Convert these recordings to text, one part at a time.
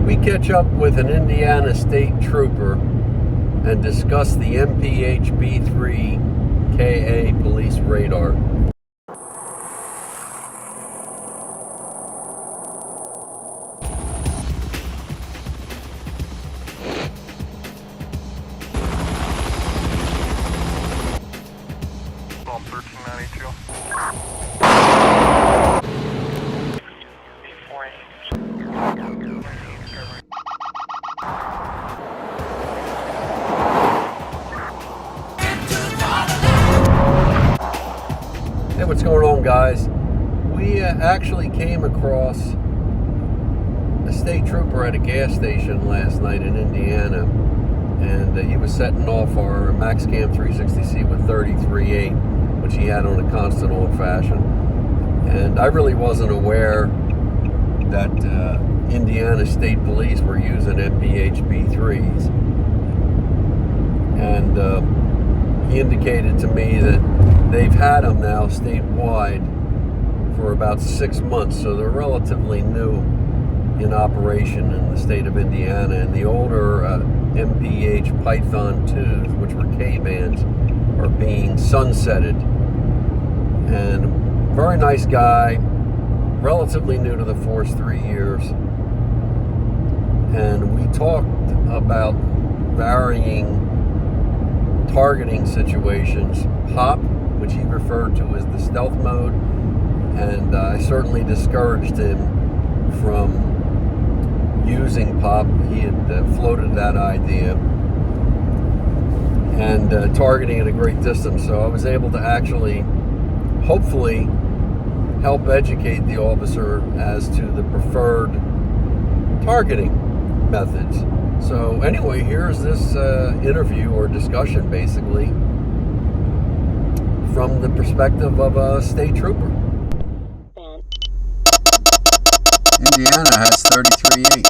we catch up with an Indiana State Trooper and discuss the MPH Bee III KA police radar. Bomb 1392. Hey, what's going on, guys? We actually came across a state trooper at a gas station last night in Indiana, and he was setting off our MAXCam 360C with 33.8, which he had on a constant old-fashioned. And I really wasn't aware that Indiana State Police were using MPH Bee3s. And he indicated to me that they've had them now statewide for about 6 months, so they're relatively new in operation in the state of Indiana. And the older MPH Python IIs, which were K-bands, are being sunsetted. And very nice guy, relatively new to the force, 3 years. And we talked about varying targeting situations, POP, which he referred to as the stealth mode, and I certainly discouraged him from using POP. He had floated that idea, and targeting at a great distance, so I was able to actually, hopefully, help educate the officer as to the preferred targeting methods. So anyway, here's this interview or discussion, basically, from the perspective of a state trooper. Indiana has 33.8.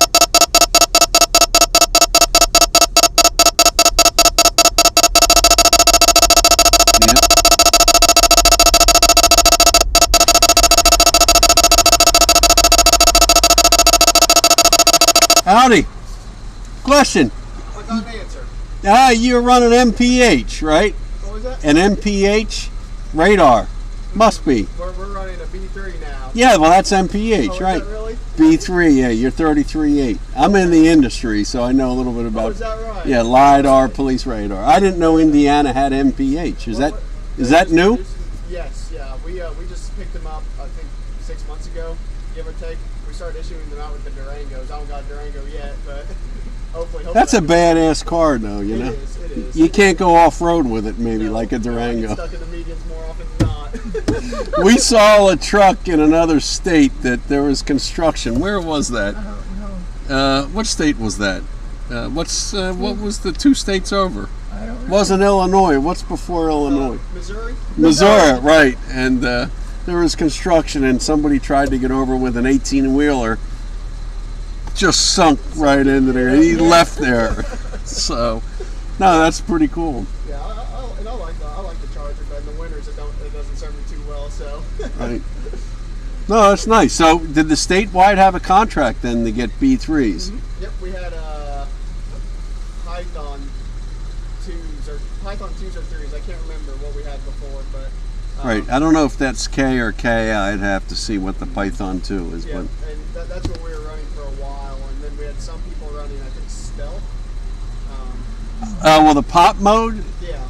Yep. Howdy. Question. I got an answer. You're running MPH, right? What was that? An MPH radar. Must be. We're running a B3 now. Yeah, well, that's MPH, Oh, right? is that really? B3, yeah, you're 33.8. I'm in the industry, so I know a little bit about. Oh, is that right? Yeah, LiDAR, police radar. I didn't know Indiana had MPH. Is that new? Yes, yeah. We just picked them up, I think, 6 months ago, give or take. We started issuing them out with the Durangos. I don't got Durango yet, but hopefully. That's a badass car, though, you know? It is. You can't go off-road with it, maybe, No, like a Durango. I get stuck in the medians more often than not. We saw a truck in another state that there was construction. Where was that? I don't know. What state was that? What was the 2 states over? I don't know. Wasn't Illinois. What's before Illinois? Missouri? Missouri, right. And there was construction, and somebody tried to get over with an 18-wheeler. Just sunk right into there. He left there. So, no, that's pretty cool. Yeah, I like the Charger, but in the winters it doesn't serve me too well. So. Right. No, that's nice. So, did the statewide have a contract then to get B3s? Mm-hmm. Yep, we had Python 2s or Python 2s or 3s. I can't remember what we had before, but. Right. I don't know if that's K or K. I'd have to see what the Python 2 is. Yeah, But and that's what we were running for a while, and then we had some people running, I think, stealth. well, the POP mode. Yeah.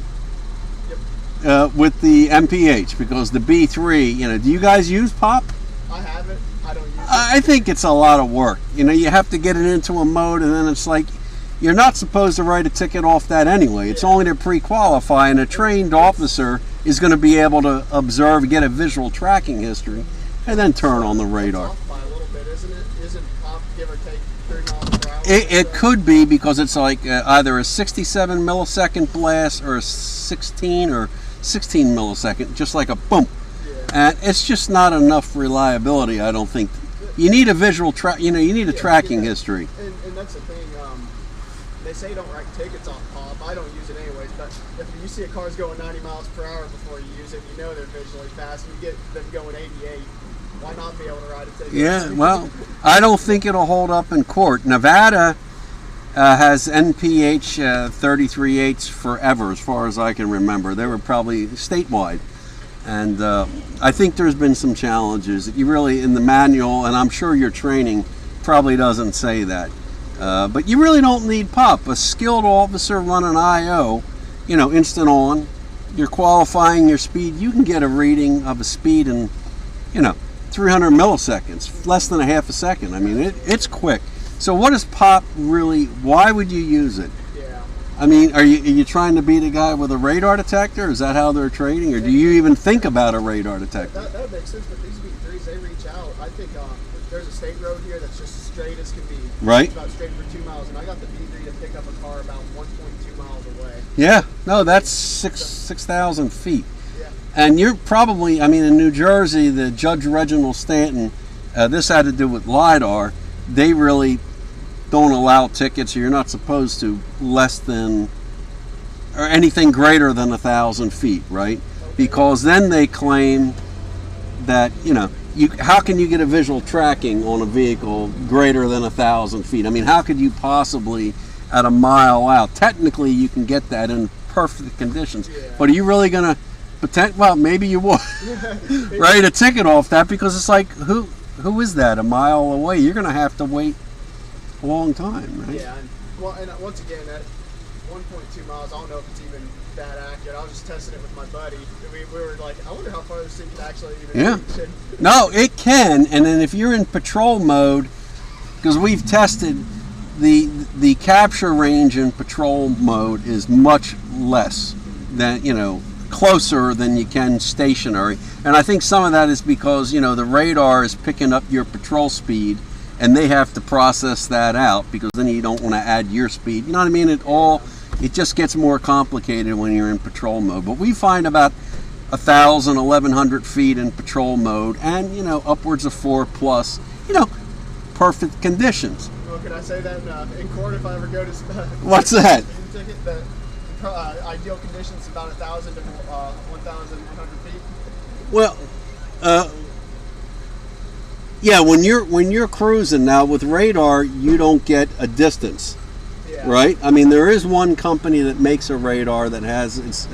Yep. With the MPH, because the B3, you know, do you guys use POP? I have it. I don't use it. I think it's a lot of work. You know, you have to get it into a mode, and then it's like, you're not supposed to write a ticket off that anyway. It's only to pre-qualify, and a trained officer is going to be able to observe, get a visual tracking history, and then turn on the radar. It's off by a little bit, isn't it? Isn't POP, give or take, 30 miles per hour? It could be, because it's like either a 67 millisecond blast or a 16 or 16 millisecond, just like a boom. Yeah. And it's just not enough reliability, I don't think. You need a visual you need a tracking history. And that's the thing. They say don't write tickets on POP. I don't use it anyways, but if you see a car's going 90 miles per hour before you use it, you know they're visually fast. You get them going 88. why not be able to ride a ticket? Yeah, well, I don't think it'll hold up in court. Nevada has MPH 33/8 forever, as far as I can remember. They were probably statewide. And I think there's been some challenges that you really, in the manual, and I'm sure your training probably doesn't say that. But you really don't need POP. A skilled officer running IO, you know, instant on, you're qualifying your speed, you can get a reading of a speed in, you know, 300 milliseconds, less than a half a second. I mean, it's quick. So what is POP really, why would you use it? Yeah. I mean, are you trying to beat a guy with a radar detector? Is that how they're trading? Or do you even think about a radar detector? That makes sense, but these V3s, they reach out. I think there's a state road here that's just straight as can be. Right. It's about straight for 2 miles, and I got the V3 to pick up a car about 1.2 miles away. Yeah, no, that's 6,000 feet. Yeah. And you're probably, I mean, in New Jersey, the Judge Reginald Stanton, this had to do with LiDAR. They really don't allow tickets, or you're not supposed to, less than, or anything greater than 1,000 feet, right? Okay. Because then they claim that, you know, how can you get a visual tracking on a vehicle greater than 1,000 feet? I mean, how could you possibly, at a mile out, technically you can get that in perfect conditions, yeah. But are you really going to, well, maybe you would, write a ticket off that, because it's like, who is that a mile away? You're going to have to wait a long time, right? Yeah, and once again, at 1.2 miles, I don't know if it's even that accurate. I was just testing it with my buddy. We were like, I wonder how far this thing can actually even reach. No, it can, and then if you're in patrol mode, because we've tested, the capture range in patrol mode is much less than, you know, closer than you can stationary. And I think some of that is because, you know, the radar is picking up your patrol speed, and they have to process that out, because then you don't want to add your speed. You know what I mean? It just gets more complicated when you're in patrol mode. But we find about 1,000, 1,100 feet in patrol mode, and, you know, upwards of 4+, you know, perfect conditions. Well, can I say that in court if I ever go to What's that? ticket, the ideal conditions about 1,000 to 1,100 feet? Well, yeah, when you're cruising now with radar, you don't get a distance, Yeah. right? I mean, there is one company that makes a radar that has its,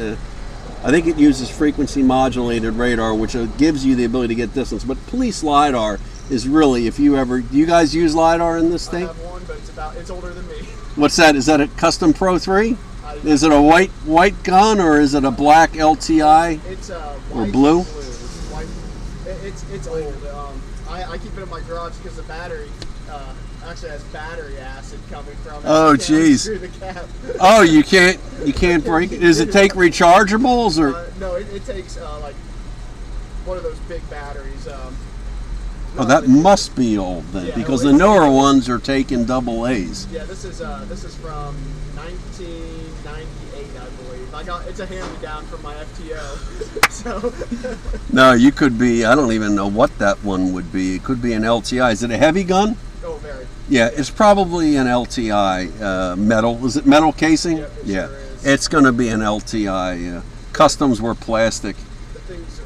I think it uses frequency modulated radar, which gives you the ability to get distance. But police LiDAR is really, if you ever, do you guys use LiDAR in this state? I have one, but it's older than me. What's that? Is that a custom Pro 3? Is it a white gun, or is it a black LTI? It's or blue? White. It's old. I keep it in my garage because the battery actually has battery acid coming from it. Oh, jeez. Through the cap. Oh, you can't break it. Does it take rechargeables, or? No, it takes like one of those big batteries. Oh, that must be old then, because the newer ones are taking AA's. Yeah, this is from 1998, I believe. It's a hand-me-down from my FTO. So. No, you could be. I don't even know what that one would be. It could be an LTI. Is it a heavy gun? Oh, very. Yeah, it's probably an LTI metal. Is it metal casing? Yep, it yeah, sure is. It's going to be an LTI. Customs were plastic. The things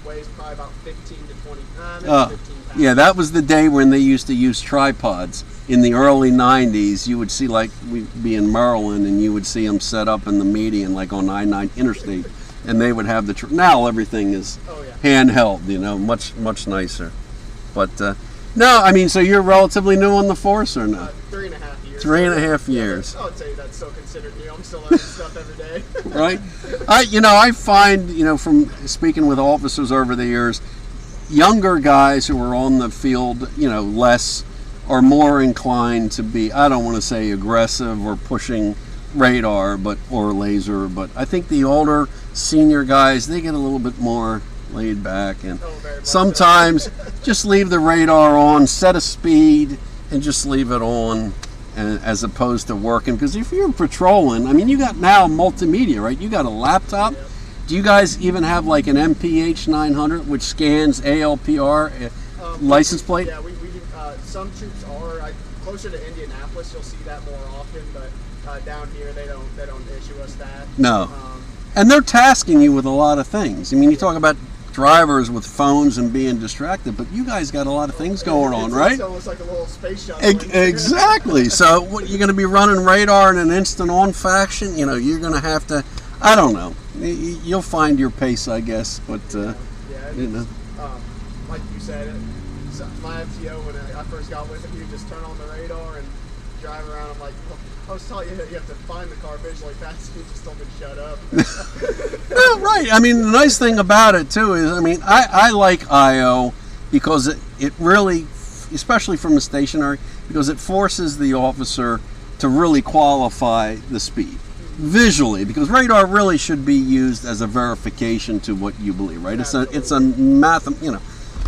weighs probably about 15 to 20. Maybe 15 pounds. Yeah, that was the day when they used to use tripods. In the early 90s, you would see, like, we'd be in Maryland, and you would see them set up in the median, like on I-9 Interstate, and they would have the, now everything is handheld, you know, much nicer. But, no, I mean, so you're relatively new on the force, or no? 3.5 years. 3.5 years. I would say that's still considered new. I'm still learning stuff every day. Right? I find, from speaking with officers over the years, younger guys who are on the field, less, are more inclined to be, I don't want to say aggressive or pushing radar or laser, but I think the older senior guys, they get a little bit more laid back, and sometimes just leave the radar on, set a speed, and just leave it on, as opposed to working. Because if you're patrolling, I mean, you got now multimedia, right? You got a laptop. Yeah. Do you guys even have like an MPH 900 which scans ALPR license plate? Yeah, we do. Some troops are closer to Indianapolis. You'll see that more often, but down here they don't issue us that. No, and they're tasking you with a lot of things. I mean, you talk about drivers with phones and being distracted, but you guys got a lot of things going on, right? It's almost like a little space shuttle. Exactly. So what, you're going to be running radar in an instant on fashion. You know, you're going to have to, I don't know. You'll find your pace, I guess, but you know. Like you said, my FTO, when I first got with him, he would just turn on the radar and drive around. I'm like, well, I was telling you that you have to find the car visually fast. He just told me to shut up. No, right. I mean, the nice thing about it too is, I mean, I like IO because it really, especially from the stationary, because it forces the officer to really qualify the speed visually, because radar really should be used as a verification to what you believe, right? It's a math, you know,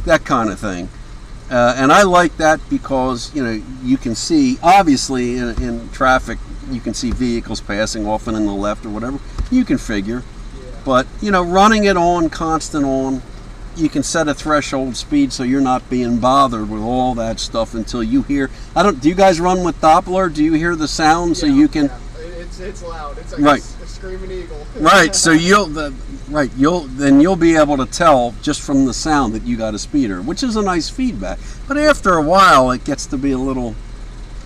that kind of thing. And I like that because, you know, you can see, obviously in traffic, you can see vehicles passing often in the left or whatever. You can figure. Yeah. But, you know, running it on, constant on, you can set a threshold speed so you're not being bothered with all that stuff until you hear. Do you guys run with Doppler? Do you hear the sound so you can? Yeah. It's loud. It's like a screaming eagle. Right. So you'll be able to tell just from the sound that you got a speeder, which is a nice feedback. But after a while, it gets to be a little,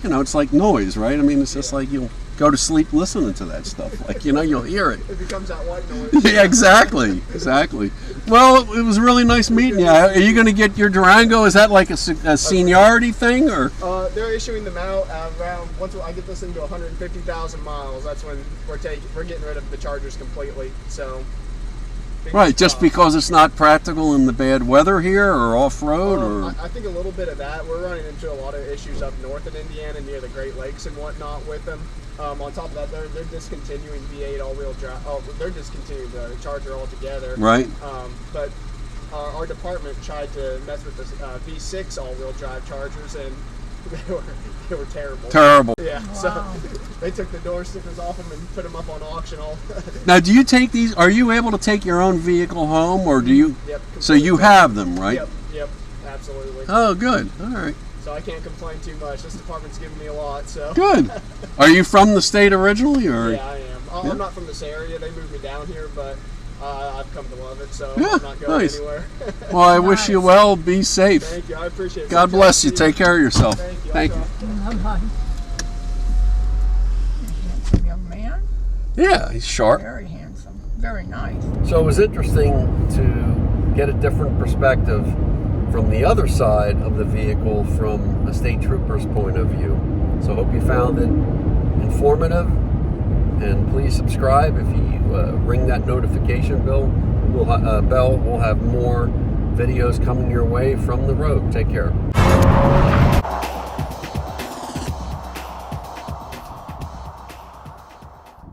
you know, it's like noise, right? I mean, it's just like you'll go to sleep listening to that stuff. Like, you know, you'll hear it. It becomes that white noise. Yeah, exactly. Well, it was really nice meeting you. Are you going to get your Durango? Is that like a seniority thing, or? They're issuing them out around, once I get this thing to 150,000 miles. That's when we're getting rid of the Chargers completely. So. Right, just because it's not practical in the bad weather here, or off-road, or? I think a little bit of that. We're running into a lot of issues up north in Indiana near the Great Lakes and whatnot with them. On top of that, they're discontinuing V8 all-wheel drive. Oh, they're discontinuing the Charger altogether. Right. But our department tried to mess with the V6 all-wheel drive Chargers, and they were terrible. Terrible. Yeah. Wow. So they took the door stickers off them and put them up on auction. Now, do you take these? Are you able to take your own vehicle home, or do you? Yep. So you have them, right? Yep. Absolutely. Oh, good. All right. So I can't complain too much. This department's giving me a lot. So. Good. Are you from the state originally, or? Yeah, I am. Yeah. I'm not from this area. They moved me down here, but I've come to love it, so Yeah, I'm not going nice. anywhere. Well, I wish you well. Be safe. Thank you. I appreciate it. God bless you. Take care of yourself. Thank you. Thank you. Bye-bye. Handsome young man. Yeah, he's sharp. Very handsome. Very nice. So it was interesting to get a different perspective from the other side of the vehicle, from a state trooper's point of view. So I hope you found it informative, and please subscribe. If you ring that notification bell, we'll have more videos coming your way from the road. Take care.